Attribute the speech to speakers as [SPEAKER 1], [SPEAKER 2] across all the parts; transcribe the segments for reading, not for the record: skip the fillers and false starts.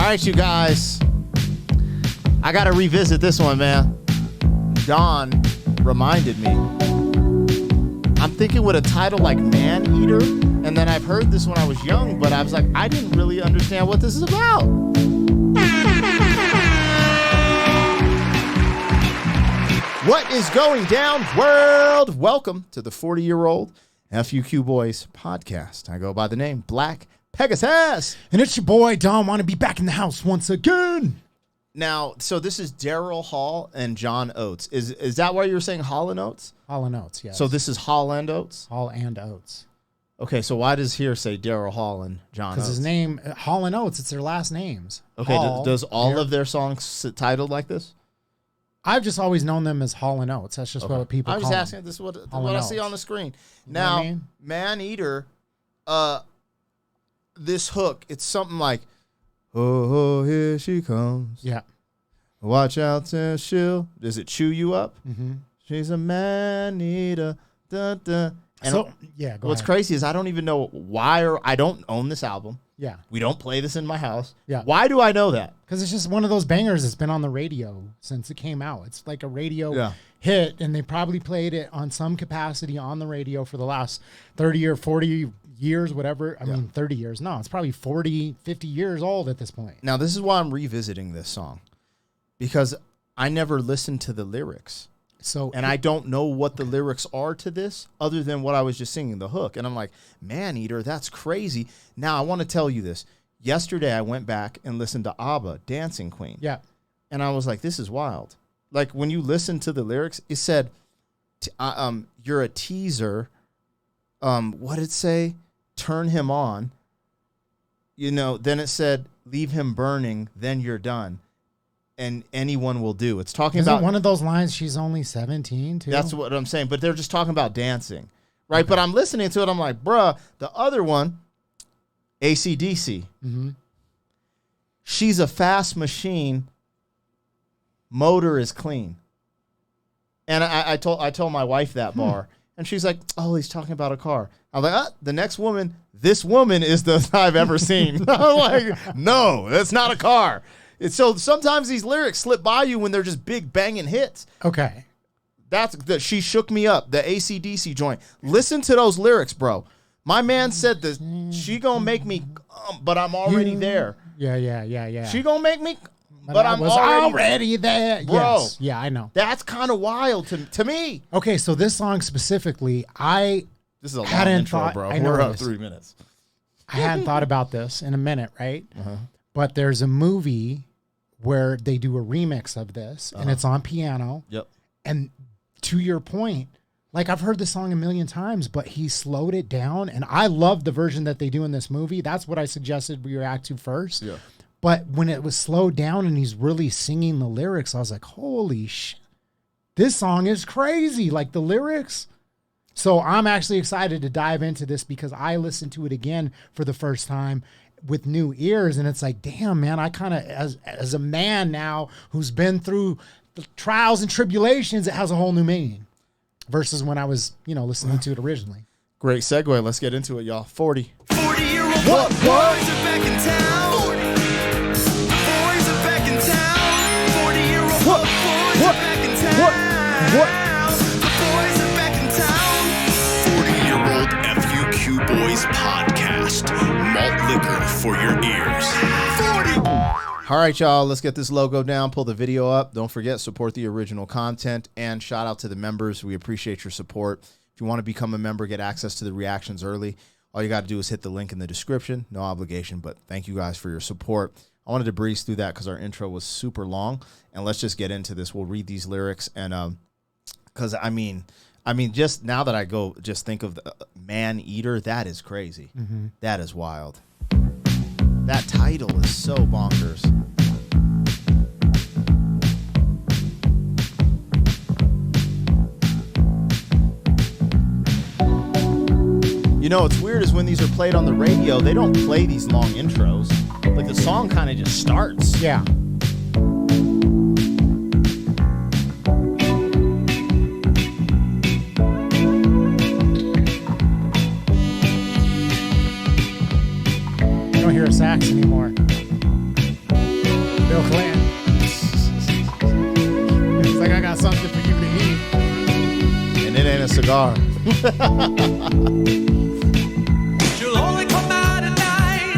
[SPEAKER 1] right, you guys. I got to revisit this one, man. Don reminded me. I'm thinking with a title like Maneater, and then I've heard this when I was young, but I was like, I didn't really understand what this is about. What is going down, world? Welcome to the 40-year-old FUQ Boys podcast. I go by the name Black Pegasus.
[SPEAKER 2] And it's your boy, Don. Want to be back in the house once again.
[SPEAKER 1] Now, so this is Daryl Hall and John Oates. Is that why you were saying Hall and Oates?
[SPEAKER 2] Hall and Oates, yes.
[SPEAKER 1] So this is Hall and Oates?
[SPEAKER 2] Hall and Oates.
[SPEAKER 1] Okay, so why does here say Daryl Hall and John Oates?
[SPEAKER 2] Because his name, Hall and Oates, it's their last names.
[SPEAKER 1] Okay,
[SPEAKER 2] Hall,
[SPEAKER 1] does all of their songs sit titled like this?
[SPEAKER 2] I've just always known them as Hall and Oates. That's just what people call them.
[SPEAKER 1] I was asking, this is what I see on the screen. Now,
[SPEAKER 2] I mean?
[SPEAKER 1] Maneater, this hook, it's something like, oh, here she comes.
[SPEAKER 2] Yeah.
[SPEAKER 1] Watch out, she'll. Does it chew you up?
[SPEAKER 2] Mm-hmm.
[SPEAKER 1] She's a man-eater. Dun, dun. And
[SPEAKER 2] so, yeah, go
[SPEAKER 1] what's
[SPEAKER 2] ahead.
[SPEAKER 1] crazy is I don't even know why, or I don't own this album.
[SPEAKER 2] Yeah.
[SPEAKER 1] We don't play this in my house.
[SPEAKER 2] Yeah.
[SPEAKER 1] Why do I know that?
[SPEAKER 2] Because it's just one of those bangers that's been on the radio since it came out. It's like a radio hit, and they probably played it on some capacity on the radio for the last 30 or 40 years, whatever. I mean, 30 years. No, it's probably 40, 50 years old at this point.
[SPEAKER 1] Now, this is why I'm revisiting this song. Because I never listened to the lyrics. And I don't know what the lyrics are to this other than what I was just singing, the hook. And I'm like, Maneater, that's crazy. Now, I want to tell you this. Yesterday, I went back and listened to ABBA, Dancing Queen.
[SPEAKER 2] Yeah.
[SPEAKER 1] And I was like, this is wild. Like, when you listen to the lyrics, it said, you're a teaser. What did it say? Turn him on. You know, then it said, leave him burning, then you're done. And anyone will do. It's talking about
[SPEAKER 2] one of those lines. She's only 17 too.
[SPEAKER 1] That's what I'm saying. But they're just talking about dancing, right? Okay. But I'm listening to it. I'm like, bruh, the other one, AC/DC.
[SPEAKER 2] Mm-hmm.
[SPEAKER 1] She's a fast machine. Motor is clean. And I told my wife that bar, and she's like, oh, he's talking about a car. I'm like, the next woman. This woman is the I've ever seen. I'm like, no, that's not a car. So sometimes these lyrics slip by you when they're just big banging hits.
[SPEAKER 2] Okay.
[SPEAKER 1] That's the She Shook Me Up, the AC/DC joint. Listen to those lyrics, bro. My man said that she gonna make me, but I'm already there.
[SPEAKER 2] Yeah.
[SPEAKER 1] She gonna make me, but I'm already
[SPEAKER 2] there.
[SPEAKER 1] Bro.
[SPEAKER 2] Yes. Yeah, I know.
[SPEAKER 1] That's kind of wild to me.
[SPEAKER 2] Okay, so this song specifically,
[SPEAKER 1] this is a long intro, bro. We're up 3 minutes.
[SPEAKER 2] I hadn't thought about this in a minute, right?
[SPEAKER 1] Uh-huh.
[SPEAKER 2] But there's a movie where they do a remix of this, and it's on piano.
[SPEAKER 1] Yep.
[SPEAKER 2] And to your point, like I've heard the song a million times, but he slowed it down, and I love the version that they do in this movie. That's what I suggested we react to first.
[SPEAKER 1] Yeah.
[SPEAKER 2] But when it was slowed down and he's really singing the lyrics, I was like, holy shit, this song is crazy. Like the lyrics. So I'm actually excited to dive into this because I listened to it again for the first time with new ears, and it's like, damn, man, I kind of, as a man now who's been through the trials and tribulations, it has a whole new meaning versus when I was, listening to it originally.
[SPEAKER 1] Great segue. Let's get into it, y'all.
[SPEAKER 3] 40-year-old what? Boys are back in town. 40. Boys are back in town. 40-year-old boys are back in town.
[SPEAKER 1] What?
[SPEAKER 3] The boys are back in town. 40-year-old FUQ Boys podcast. Malt liquor for your ears. 40.
[SPEAKER 1] All right, y'all, let's get this logo down, pull the video up. Don't forget, support the original content, and shout out to the members. We appreciate your support. If you want to become a member, get access to the reactions early, all you got to do is hit the link in the description. No obligation, but thank you guys for your support. I wanted to breeze through that because our intro was super long, and let's just get into this. We'll read these lyrics, and because, I mean, just now that I go just think of the Maneater, that is crazy.
[SPEAKER 2] Mm-hmm.
[SPEAKER 1] That is wild. That title is so bonkers. You know, what's weird is when these are played on the radio, they don't play these long intros. Like the song kind of just starts.
[SPEAKER 2] Yeah. You don't hear a sax anymore. Real Clan. It's like I got something for you to eat.
[SPEAKER 1] And it ain't a cigar.
[SPEAKER 3] She'll only come out at night,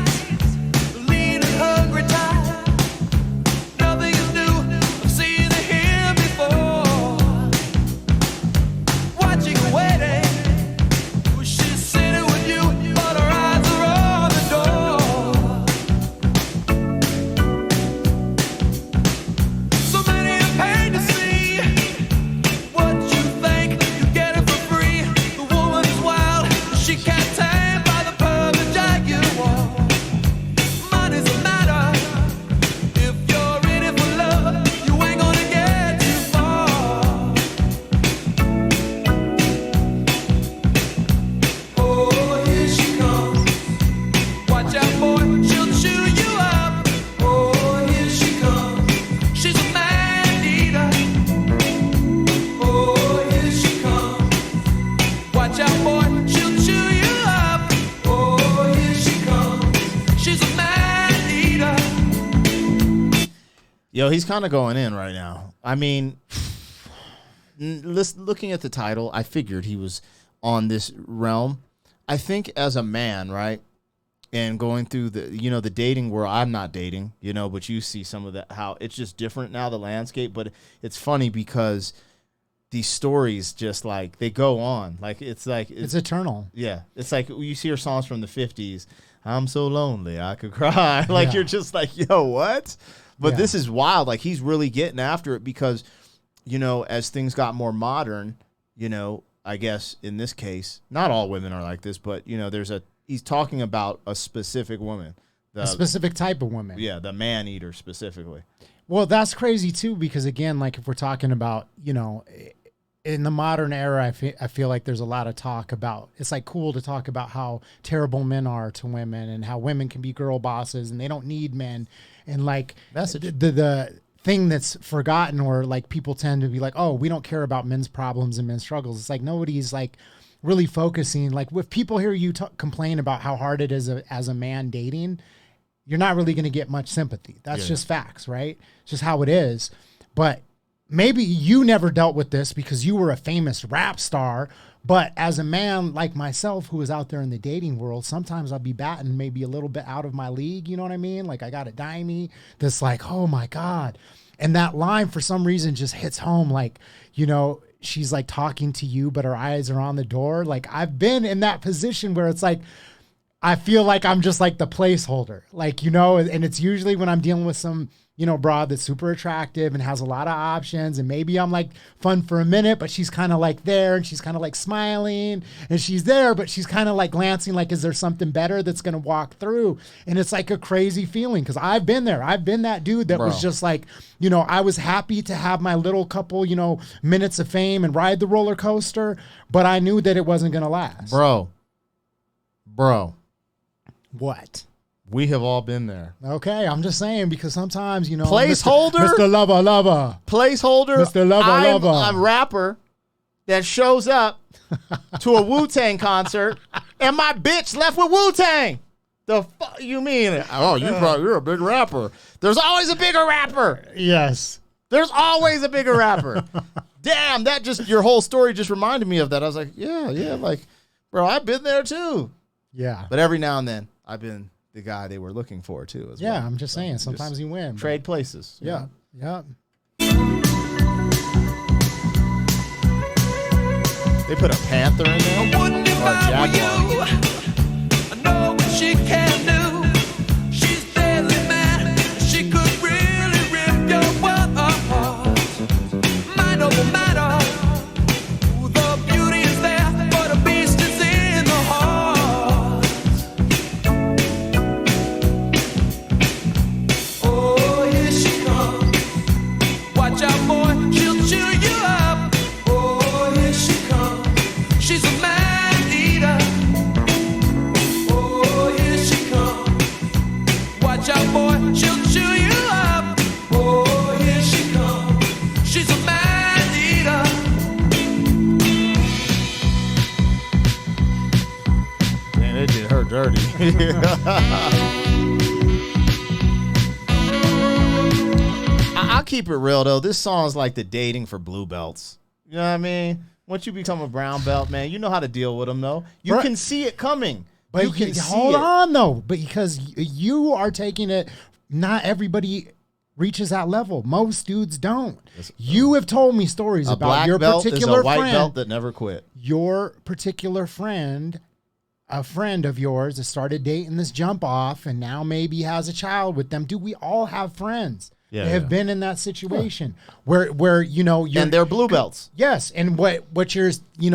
[SPEAKER 3] lean and hungry tired. Nothing is new, I've seen him before. Watching and waiting, she's sitting with you, but her eyes are on the door. So many are paid to see what you think, you get it for free. The woman is wild, she can't tame by the perfect jaguar. Money's a matter, if you're in it for love, you ain't gonna get too far. Oh, here she comes. Watch out, boy, she'll chew you up. Oh, here she comes. She's a man-eater. Oh, here she comes. Watch out, boy, she'll chew you up. Oh, here she comes. She's a man-eater.
[SPEAKER 1] Yo, he's kind of going in right now. I mean, looking at the title, I figured he was on this realm. I think as a man, right, and going through the, the dating world, I'm not dating, but you see some of that, how it's just different now, the landscape. But it's funny because these stories just like, they go on. Like, it's
[SPEAKER 2] Eternal.
[SPEAKER 1] yeah. It's like you see her songs from the 50s. I'm so lonely, I could cry. Like,
[SPEAKER 2] Yeah.
[SPEAKER 1] you're just like, yo, what? But
[SPEAKER 2] Yeah.
[SPEAKER 1] this is wild. Like, he's really getting after it because, as things got more modern, I guess in this case, not all women are like this, but, he's talking about a specific woman.
[SPEAKER 2] A specific type of woman.
[SPEAKER 1] Yeah, the man-eater specifically.
[SPEAKER 2] Well, that's crazy too, because again, like if we're talking about, in the modern era, I feel like there's a lot of talk about, it's like cool to talk about how terrible men are to women and how women can be girl bosses and they don't need men. And like the thing that's forgotten, or like people tend to be like, oh, we don't care about men's problems and men's struggles. It's like nobody's like really focusing. Like if people hear you complain about how hard it is as a man dating, you're not really going to get much sympathy. That's just facts, right? It's just how it is. But maybe you never dealt with this because you were a famous rap star. But as a man like myself who is out there in the dating world, sometimes I'll be batting maybe a little bit out of my league. You know what I mean? Like I got a dimey that's like, oh my God. And that line for some reason just hits home. Like, she's like talking to you, but her eyes are on the door. Like I've been in that position where it's like, I feel like I'm just like the placeholder, like, and it's usually when I'm dealing with some, broad that's super attractive and has a lot of options. And maybe I'm like fun for a minute, but she's kind of like there and she's kind of like smiling and she's there, but she's kind of like glancing, like, is there something better that's going to walk through? And it's like a crazy feeling. Cause I've been there. I've been that dude that was just like, I was happy to have my little couple, minutes of fame and ride the roller coaster, but I knew that it wasn't going to last.
[SPEAKER 1] Bro.
[SPEAKER 2] What?
[SPEAKER 1] We have all been there.
[SPEAKER 2] Okay, I'm just saying because sometimes,
[SPEAKER 1] Placeholder?
[SPEAKER 2] Mr. Lover.
[SPEAKER 1] Placeholder.
[SPEAKER 2] Mr. Lover.
[SPEAKER 1] I'm a rapper that shows up to a Wu-Tang concert and my bitch left with Wu-Tang. The fuck you mean? Oh, you're a big rapper. There's always a bigger rapper.
[SPEAKER 2] Yes.
[SPEAKER 1] There's always a bigger rapper. Damn, your whole story just reminded me of that. I was like, yeah, like, bro, I've been there too.
[SPEAKER 2] Yeah.
[SPEAKER 1] But every now and then, I've been the guy they were looking for too. As well.
[SPEAKER 2] I'm just saying, sometimes you win.
[SPEAKER 1] Trade places.
[SPEAKER 2] Yeah.
[SPEAKER 1] They put a panther in there.
[SPEAKER 3] I wouldn't if
[SPEAKER 1] Or a
[SPEAKER 3] I were
[SPEAKER 1] jaguar.
[SPEAKER 3] you. I know what she can do. She's deadly mad. She could really rip your world apart. Mind over matter. The beauty is there, but the beast is in the heart. Oh, here she comes. Watch out, boy, she'll chew you up. Oh, here she comes. She's a man-eater. Oh, here she comes. Watch out, boy, she'll chew you up. Oh, here she comes. She's a man-eater.
[SPEAKER 1] Man, it did her dirty. keep it real though. This song's like the dating for blue belts. You know what I mean? Once you become a brown belt, man, you know how to deal with them though. You
[SPEAKER 2] Right.
[SPEAKER 1] can see it coming.
[SPEAKER 2] But
[SPEAKER 1] you can see
[SPEAKER 2] hold
[SPEAKER 1] it.
[SPEAKER 2] on though, because you are taking it. Not everybody reaches that level. Most dudes don't. You have told me stories
[SPEAKER 1] A
[SPEAKER 2] about
[SPEAKER 1] black
[SPEAKER 2] your
[SPEAKER 1] belt
[SPEAKER 2] particular
[SPEAKER 1] is a white
[SPEAKER 2] friend.
[SPEAKER 1] belt that never quit.
[SPEAKER 2] Your particular friend, a friend of yours, has started dating this jump off, and now maybe has a child with them. Dude, we all have friends.
[SPEAKER 1] Yeah,
[SPEAKER 2] that have
[SPEAKER 1] yeah.
[SPEAKER 2] been in that situation where you know you're,
[SPEAKER 1] And they're blue belts.
[SPEAKER 2] yes, and what you're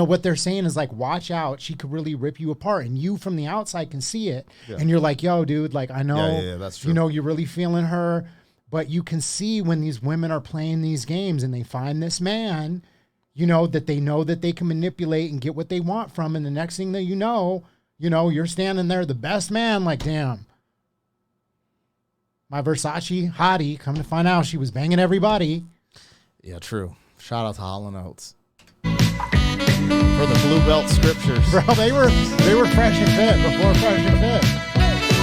[SPEAKER 2] what they're saying is like, watch out, she could really rip you apart, and you from the outside can see it, and you're like, yo, dude, like I know,
[SPEAKER 1] Yeah, that's true.
[SPEAKER 2] you know, you're really feeling her, but you can see when these women are playing these games and they find this man, you know that they can manipulate and get what they want from, and the next thing that you know, you're standing there, the best man, like, damn. My Versace hottie, come to find out she was banging everybody.
[SPEAKER 1] Yeah, true. Shout out to Hall & Oates for the blue belt scriptures.
[SPEAKER 2] Bro, they were fresh and fit before fresh and fit.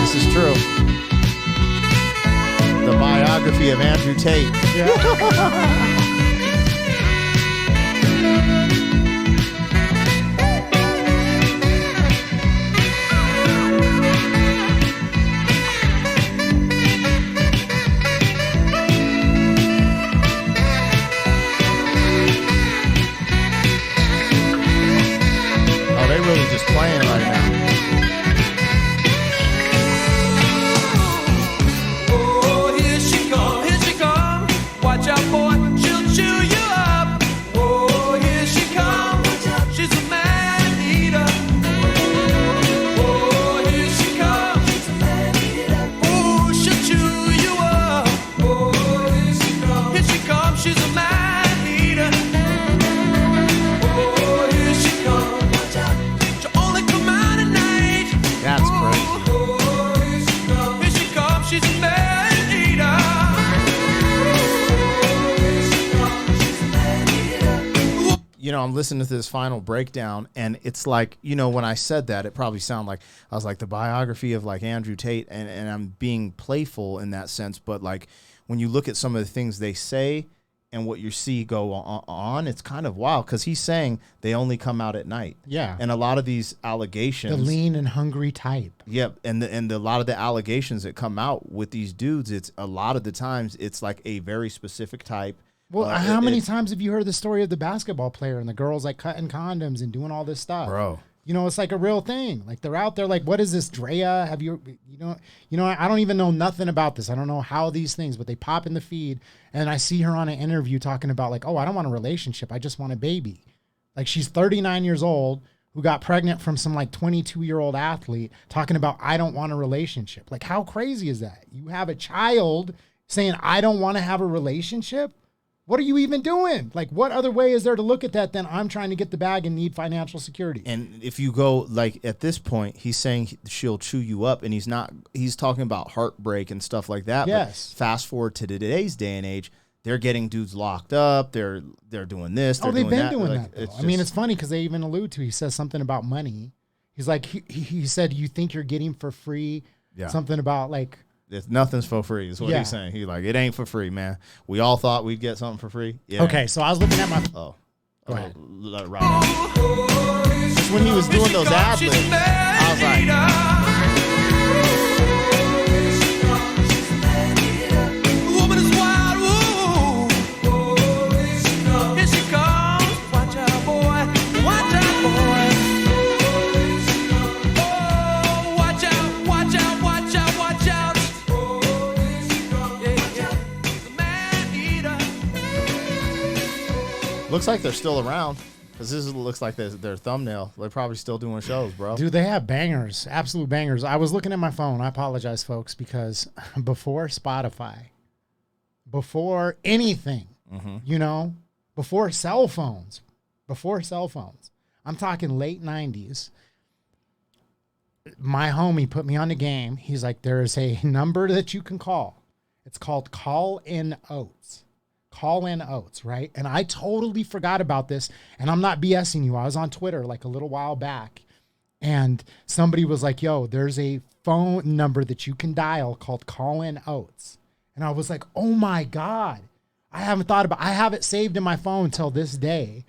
[SPEAKER 1] This is true. The biography of Andrew Tate.
[SPEAKER 2] Yeah.
[SPEAKER 1] Oh, they really just playing right now.
[SPEAKER 3] Oh, here she come. Watch out, boy, she'll chew you up. Oh, here she comes. She's a man eater. Oh, here she comes. Oh, she'll chew you up. Oh, here she comes. Here she comes. She's a man eater. Oh, here she comes. She'll only come out at night.
[SPEAKER 1] That's crazy.
[SPEAKER 3] Oh, here she comes. She's a man eater.
[SPEAKER 1] You know, I'm listening to this final breakdown, and it's like, you know, when I said that, it probably sounded like I was like the biography of like Andrew Tate, and I'm being playful in that sense. But like when you look at some of the things they say and what you see go on, it's kind of wild because he's saying they only come out at night.
[SPEAKER 2] Yeah.
[SPEAKER 1] And a lot of these allegations,
[SPEAKER 2] The lean and hungry type.
[SPEAKER 1] yep, and a lot of the allegations that come out with these dudes, it's a lot of the times it's like a very specific type.
[SPEAKER 2] Well,
[SPEAKER 1] Uh,
[SPEAKER 2] how many
[SPEAKER 1] it-
[SPEAKER 2] times have you heard the story of the basketball player and the girls like cutting condoms and doing all this stuff?
[SPEAKER 1] Bro.
[SPEAKER 2] You know, it's like a real thing. Like they're out there like, what is this, Drea? Have you know, I don't even know nothing about this. I don't know how these things, but they pop in the feed and I see her on an interview talking about like, oh, I don't want a relationship. I just want a baby. Like she's 39 years old who got pregnant from some like 22-year-old athlete talking about, I don't want a relationship. Like how crazy is that? You have a child saying, I don't want to have a relationship. What are you even doing? Like, what other way is there to look at that than I'm trying to get the bag and need financial security?
[SPEAKER 1] And if you go like at this point, he's saying she'll chew you up, and he's talking about heartbreak and stuff like that.
[SPEAKER 2] Yes.
[SPEAKER 1] But fast forward to today's day and age, they're getting dudes locked up. They're doing this. They're
[SPEAKER 2] They've been doing
[SPEAKER 1] Like,
[SPEAKER 2] that. Though. I mean, it's funny because they even allude to. He says something about money. He's like, he said, you think you're getting for free?
[SPEAKER 1] Yeah.
[SPEAKER 2] Something about like.
[SPEAKER 1] nothing's for free. Is what
[SPEAKER 2] Yeah.
[SPEAKER 1] he's saying. He's like, it ain't for free, man. We all thought we'd get something for free. Yeah.
[SPEAKER 2] Okay, so I was looking at my.
[SPEAKER 1] Oh.
[SPEAKER 2] Go ahead.
[SPEAKER 1] Let it ride out. Just when he was doing those ad libs, I was like,
[SPEAKER 3] Woman is wild, woo. Here she comes. Watch out, boy. Watch out, boy. Oh, watch out, watch out, watch out, watch out. Yeah. The man eater.
[SPEAKER 1] looks like they're still around. Because this looks like their thumbnail. They're probably still doing shows, bro.
[SPEAKER 2] Dude, they have bangers, absolute bangers. I was looking at my phone. I apologize, folks, because before Spotify, before anything, you know, before cell phones, I'm talking late 90s. My homie put me on the game. He's like, there is a number that you can call. It's called Call in Oates. Call in Oates, right? And I totally forgot about this. And I'm not BSing you. I was on Twitter like a little while back. And somebody was like, yo, there's a phone number that you can dial called Call in Oates. And I was like, oh my God. I haven't thought about. I have it saved in my phone till this day.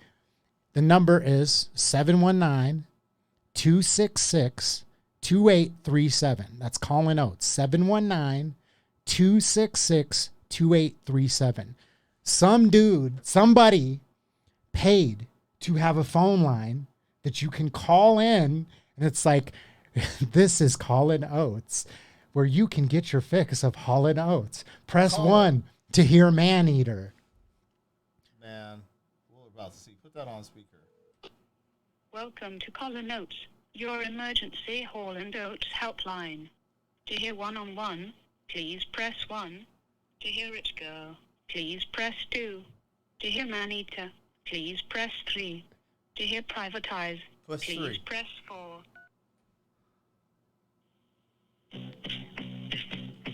[SPEAKER 2] The number is 719-266-2837. That's Colin Oates. 719-266-2837. Some dude, somebody paid to have a phone line that you can call in, and it's like, this is Colin Oates, where you can get your fix of Colin Oates. Press 1 to hear Maneater.
[SPEAKER 1] Man, what we're about to see. Put that on speaker.
[SPEAKER 4] Welcome to Colin Oates, your emergency Hall and Oates helpline. To hear one-on-one, please press 1. To hear it go, please press 2. To hear Maneater, please press 3. To hear privatize,
[SPEAKER 1] Press
[SPEAKER 4] please
[SPEAKER 1] 3.
[SPEAKER 4] press 4.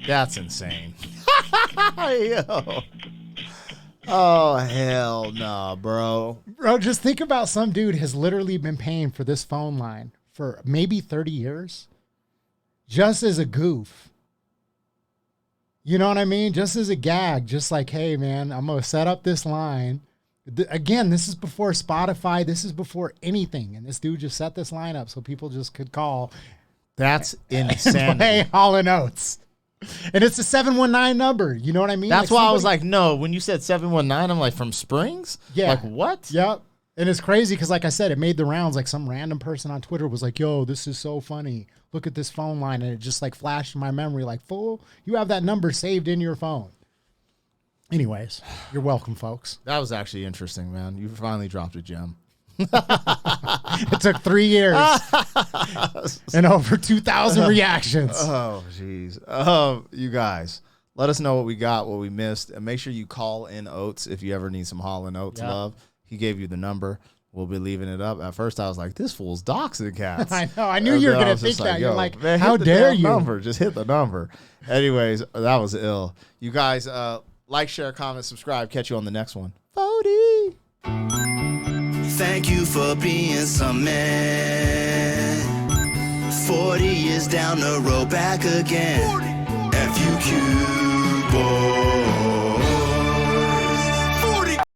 [SPEAKER 1] That's insane. Yo. Oh, hell no, bro.
[SPEAKER 2] Bro, just think about some dude has literally been paying for this phone line for maybe 30 years just as a goof. You know what I mean? Just as a gag, just like, hey, man, I'm going to set up this line. Again, this is before Spotify. This is before anything. And this dude just set this line up so people just could call.
[SPEAKER 1] That's insanity.
[SPEAKER 2] Play Hall & Oates. And it's a 719 number. You know what I mean?
[SPEAKER 1] That's why I was like, no, when you said 719, I'm like, from Springs?
[SPEAKER 2] Yeah.
[SPEAKER 1] Like, what?
[SPEAKER 2] Yep. And it's crazy because, like I said, it made the rounds. Like some random person on Twitter was like, yo, this is so funny. Look at this phone line. And it just like flashed in my memory like, fool, you have that number saved in your phone. Anyways, you're welcome, folks.
[SPEAKER 1] That was actually interesting, man. You finally dropped a gem.
[SPEAKER 2] It took 3 years and over 2,000 reactions.
[SPEAKER 1] Oh, jeez. You guys, let us know what we got, what we missed, and make sure you call in Oates if you ever need some Hall & Oates love. He gave you the number. We'll be leaving it up. At first, I was like, this fool's doxing cats.
[SPEAKER 2] I know. I knew you were going to think that. You're like,
[SPEAKER 1] man,
[SPEAKER 2] how dare you?
[SPEAKER 1] Number. Just hit the number. Anyways, that was ill. You guys, like, share, comment, subscribe. Catch you on the next one. 40.
[SPEAKER 3] Thank you for being some man. 40 years down the road, back again. FUQ, boy.